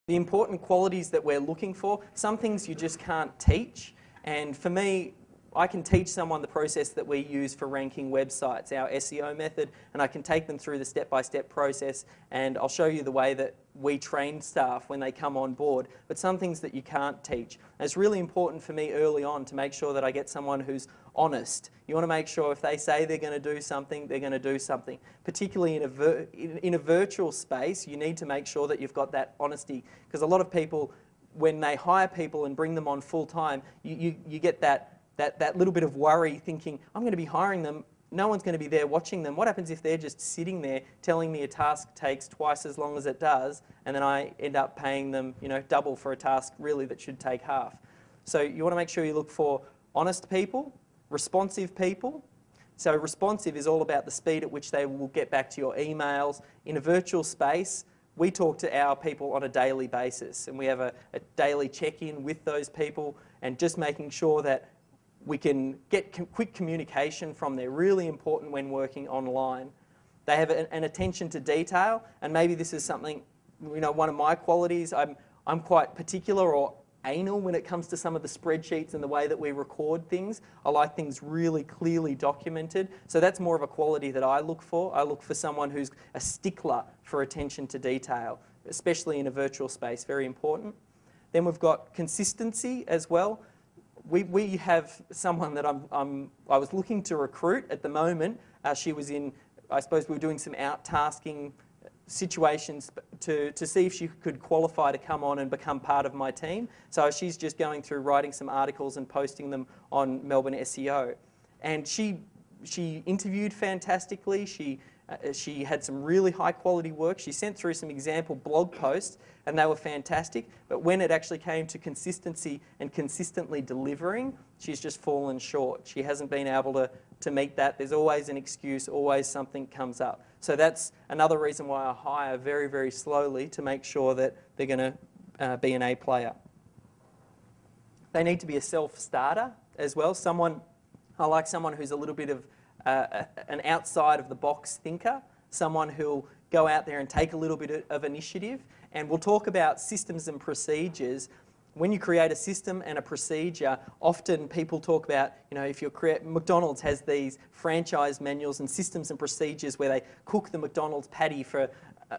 The important qualities that we're looking for, some things you just can't teach. And for me, I can teach someone the process that we use for ranking websites, our SEO method, and I can take them through the step-by-step process, and I'll show you the way that we train staff when they come on board. But some things that you can't teach. And it's really important for me early on to make sure that I get someone who's honest. You want to make sure if they say they're going to do something, they're going to do something. Particularly in a virtual space, you need to make sure that you've got that honesty, because a lot of people, when they hire people and bring them on full-time, you get that little bit of worry thinking, I'm going to be hiring them, no one's going to be there watching them. What happens if they're just sitting there telling me a task takes twice as long as it does, and then I end up paying them, double for a task really that should take half? So you want to make sure you look for honest people, responsive people. So responsive is all about the speed at which they will get back to your emails. In a virtual space, we talk to our people on a daily basis, and we have a daily check-in with those people, and just making sure that we can get quick communication from there. Really important when working online. They have an attention to detail, and maybe this is something, one of my qualities. I'm quite particular or anal when it comes to some of the spreadsheets and the way that we record things. I like things really clearly documented. So that's more of a quality that I look for. I look for someone who's a stickler for attention to detail, especially in a virtual space. Very important. Then we've got consistency as well. We have someone that I was looking to recruit at the moment. She was in, I suppose we were doing some out-tasking situations to see if she could qualify to come on and become part of my team. So she's just going through writing some articles and posting them on Melbourne SEO. And she interviewed fantastically. She had some really high quality work. She sent through some example blog posts and they were fantastic. But when it actually came to consistency and consistently delivering, she's just fallen short. She hasn't been able to meet that. There's always an excuse, always something comes up. So that's another reason why I hire very, very slowly to make sure that they're going to be an A player. They need to be a self-starter as well. I like someone who's a little bit of an outside of the box thinker, someone who'll go out there and take a little bit of initiative. And we'll talk about systems and procedures. When you create a system and a procedure, often people talk about, if you create, McDonald's has these franchise manuals and systems and procedures where they cook the McDonald's patty for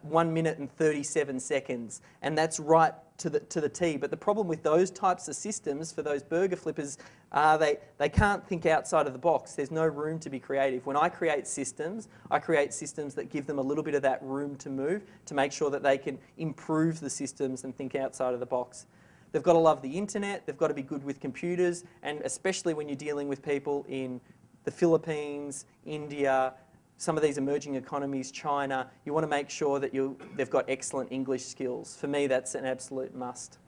1 minute and 37 seconds, and that's right to the T. But the problem with those types of systems for those burger flippers, they can't think outside of the box. There's no room to be creative. When I create systems that give them a little bit of that room to move to make sure that they can improve the systems and think outside of the box. They've got to love the internet, they've got to be good with computers, and especially when you're dealing with people in the Philippines, India, some of these emerging economies, China, you want to make sure that they've got excellent English skills. For me, that's an absolute must.